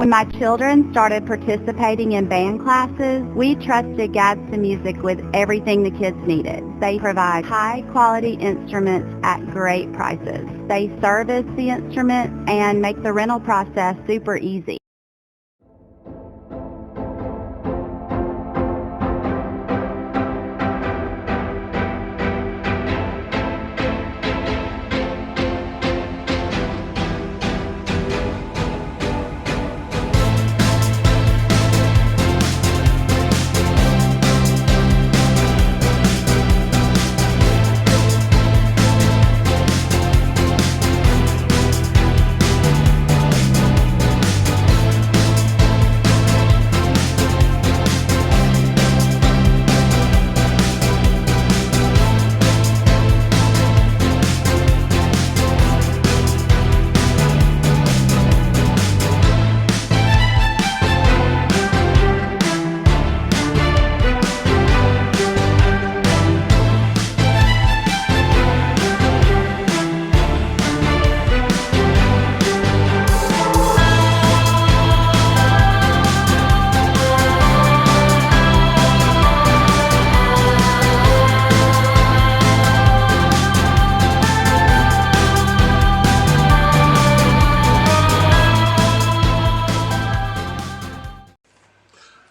When my children started participating in band classes, we trusted Gadsden Music with everything the kids needed. They provide high-quality instruments at great prices. They service the instruments and make the rental process super easy.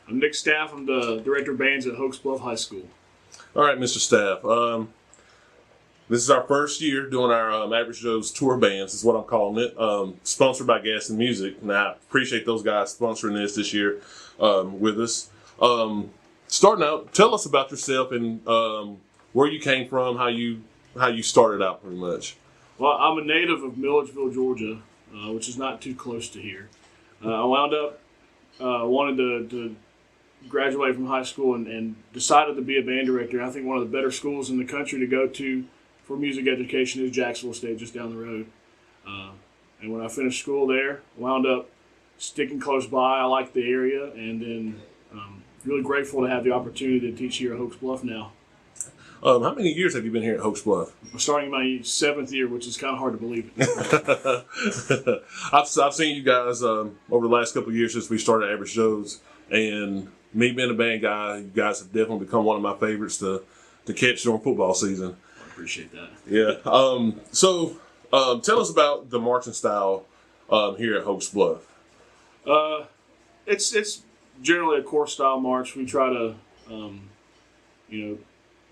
I'm Nick Staff. I'm the Director of Bands at Hokes Bluff High School. All right, Mr. Staff. This is our first year doing our Average Joe's Tour Bands, is what I'm calling it, sponsored by Gadsden Music. And I appreciate those guys sponsoring this year with us. Starting out, tell us about yourself and where you came from, how you started out pretty much. Well, I'm a native of Milledgeville, Georgia, which is not too close to here. I wound up wanted to graduate from high school and decided to be a band director. I think one of the better schools in the country to go to for music education is Jacksonville State, just down the road. And when I finished school there, wound up sticking close by. I liked the area, and then really grateful to have the opportunity to teach here at Hokes Bluff now. How many years have you been here at Hokes Bluff? I'm starting my 7th year, which is kind of hard to believe. I've seen you guys over the last couple of years since we started Average Joe's, and me being a band guy, you guys have definitely become one of my favorites to catch during football season. I appreciate that. Yeah. So tell us about the marching style here at Hokes Bluff. It's generally a course style march. We try to,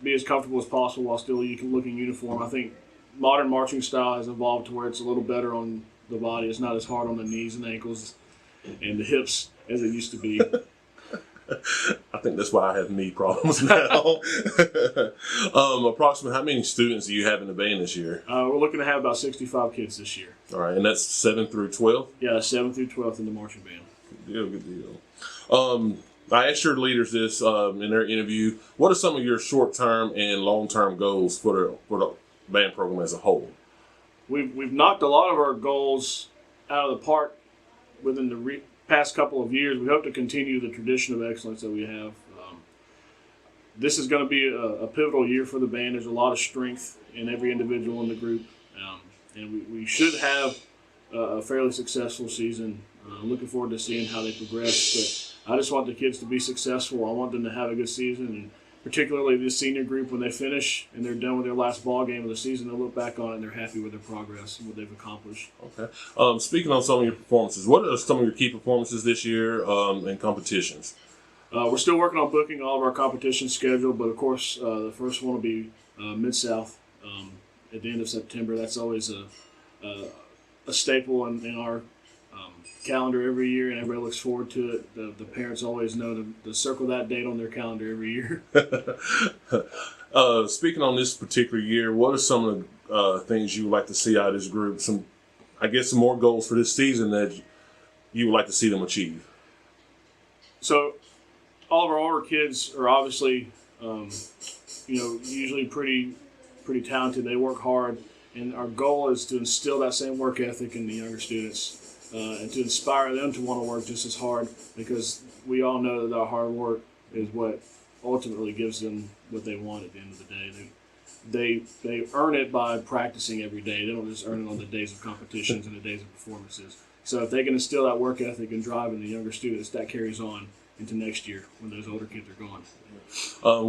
be as comfortable as possible while still looking uniform. I think modern marching style has evolved to where it's a little better on the body. It's not as hard on the knees and ankles and the hips as it used to be. I think that's why I have knee problems now. Approximately how many students do you have in the band this year? We're looking to have about 65 kids this year. All right, and that's 7th through 12th? Yeah, 7th through 12th in the marching band. Good deal. I asked your leaders this in their interview. What are some of your short-term and long-term goals for the band program as a whole? We've knocked a lot of our goals out of the park within the past couple of years. We hope to continue the tradition of excellence that we have. This is going to be a pivotal year for the band. There's a lot of strength in every individual in the group, and we should have a fairly successful season. I'm looking forward to seeing how they progress, but I just want the kids to be successful. I want them to have a good season, and particularly this senior group, when they finish and they're done with their last ball game of the season, they'll look back on it and they're happy with their progress and what they've accomplished. Okay. Speaking on some of your performances, what are some of your key performances this year in competitions? We're still working on booking all of our competition schedule, but of course the first one will be Mid-South at the end of September. That's always a staple in our calendar every year, and everybody looks forward to it. The parents always know to circle that date on their calendar every year. Speaking on this particular year, what are some of the things you would like to see out of this group? Some more goals for this season that you would like to see them achieve. So, all of our older kids are obviously, usually pretty talented. They work hard, and our goal is to instill that same work ethic in the younger students. And to inspire them to want to work just as hard, because we all know that our hard work is what ultimately gives them what they want at the end of the day. They earn it by practicing every day. They don't just earn it on the days of competitions and the days of performances. So if they can instill that work ethic and drive in the younger students, that carries on into next year when those older kids are gone.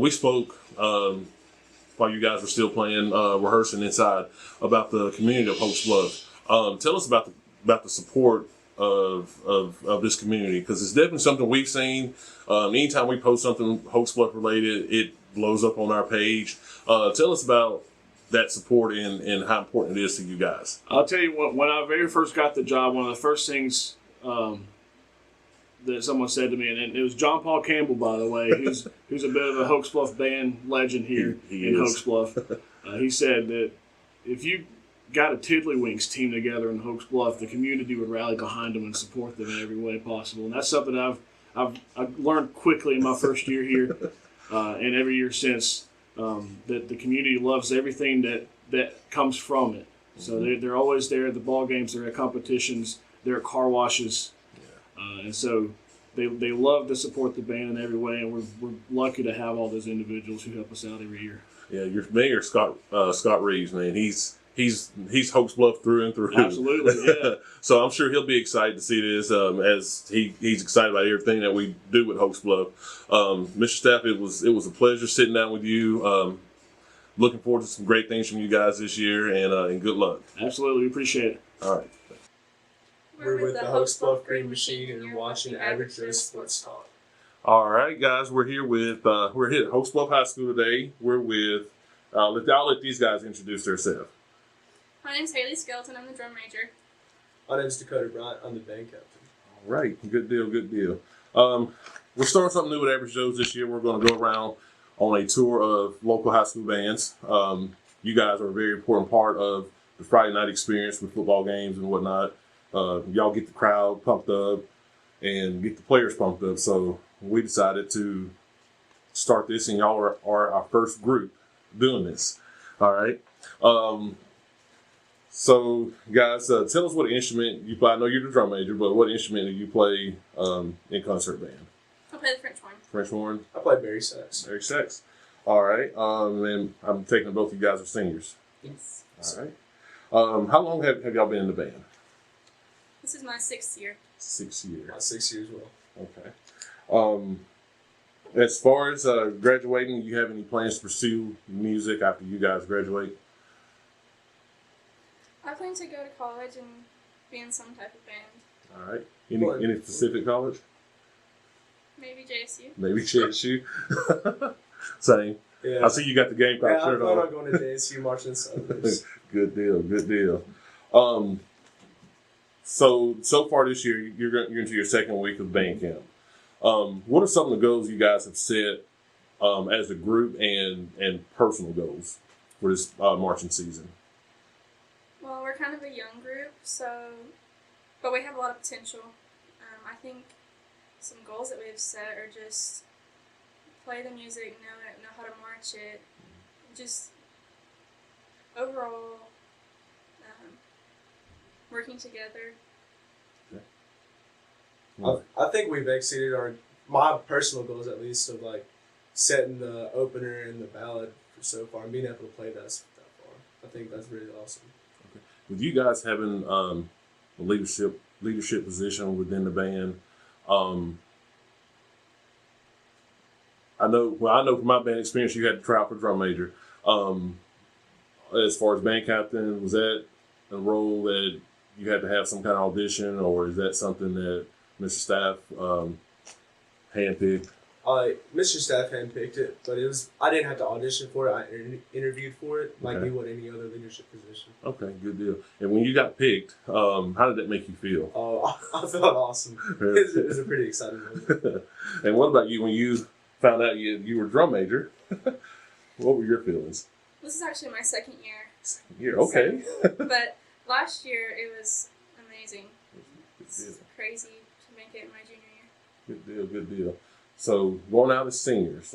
We spoke while you guys were still playing, rehearsing inside, about the community of Hokes Bluff. Tell us about the support of this community, because it's definitely something we've seen. Anytime we post something Hokes Bluff related, it blows up on our page. Tell us about that support and how important it is to you guys. I'll tell you what, when I very first got the job, one of the first things that someone said to me, and it was John Paul Campbell, by the way, who's a bit of a Hokes Bluff band legend here in Hokes Bluff. He said that if you got a Tiddlywinks team together in Hokes Bluff, the community would rally behind them and support them in every way possible. And that's something I've learned quickly in my first year here, and every year since, that the community loves everything that comes from it. So they're always there at the ball games, they're at competitions, they're at car washes. And so they love to support the band in every way, and we're lucky to have all those individuals who help us out every year. Yeah, your mayor, Scott Reeves, man, he's Hokes Bluff through and through. Absolutely, yeah. So I'm sure he'll be excited to see this, as he's excited about everything that we do with Hokes Bluff. Mr. Staff, it was a pleasure sitting down with you. Looking forward to some great things from you guys this year, and good luck. Absolutely, we appreciate it. All right. We're with the Hokes Bluff Green Machine, and you're watching Average Joe Sports Talk. All right, guys, we're here at Hokes Bluff High School today. We're with I'll let these guys introduce themselves. My name's Haley Skelton. I'm the drum major. My name's Dakota Bryant. I'm the band captain. All right, good deal. We're starting something new with Average Joe's this year. We're going to go around on a tour of local high school bands. You guys are a very important part of the Friday night experience with football games and whatnot. Y'all get the crowd pumped up and get the players pumped up. So we decided to start this, and y'all are our first group doing this. All right. So, guys, tell us what instrument you play. I know you're the drum major, but what instrument do you play in concert band? I play the French horn. French horn? I play Barry sax. Barry sax. All right. And I'm taking both of you guys are singers. Yes. All right. How long have y'all been in the band? This is my 6th year. 6 years. About 6 years well. Okay. As far as graduating, you have any plans to pursue music after you guys graduate? I plan to go to college and be in some type of band. All right. Any specific college? Maybe JSU. Maybe JSU. Same. Yeah. I see you got the Gamecock Yeah, I shirt plan on. on going to JSU Marching Southerners. Good deal. So far this year, you're into your second week of band camp. What are some of the goals you guys have set as a group and personal goals for this marching season? Well, we're kind of a young group, but we have a lot of potential. I think some goals that we've set are just play the music, know how to march it, just overall working together. I think we've exceeded my personal goals, at least, of like setting the opener and the ballad so far and being able to play that far. I think that's really awesome. Okay. With you guys having a leadership position within the band, I know from my band experience, you had to try out for drum major. As far as band captain, was that a role that you had to have some kind of audition, or is that something that Mr. Staff handpicked? Mr. Staff handpicked it, but I didn't have to audition for it. I interviewed for it like Okay. you would any other leadership position. Okay, good deal. And when you got picked, how did that make you feel? Oh, I felt awesome. It was a pretty exciting moment. And what about you when you found out you were drum major? What were your feelings? This is actually my 2nd year. You're okay. But last year it was amazing. Good It's deal. crazy to make it my junior year. Good deal. So going out as seniors,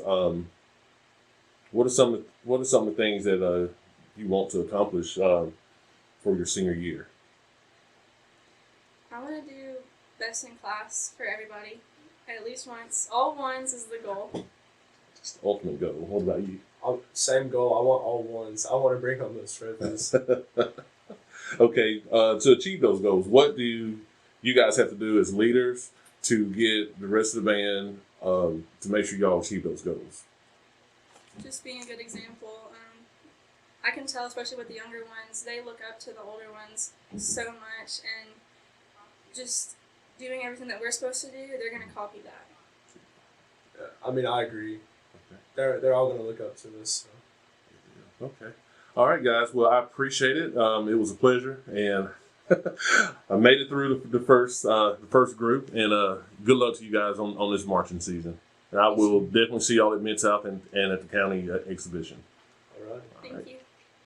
what are some of the things that you want to accomplish for your senior year? I want to do best in class for everybody. At least once. All ones is the goal. It's the ultimate goal. What about you? Same goal. I want all ones. I want to bring home those trophies. Okay, to achieve those goals, what do you guys have to do as leaders to get the rest of the band to make sure y'all achieve those goals? Just being a good example. I can tell, especially with the younger ones, they look up to the older ones so much, and just doing everything that we're supposed to do, they're going to copy that. Yeah, I mean, I agree. Okay. They're all going to look up to us. So. Okay. All right, guys. Well, I appreciate it. It was a pleasure, and I made it through the first group. And good luck to you guys on this marching season. And I will definitely see y'all at Mid-South and at the county exhibition. All right. Thank you.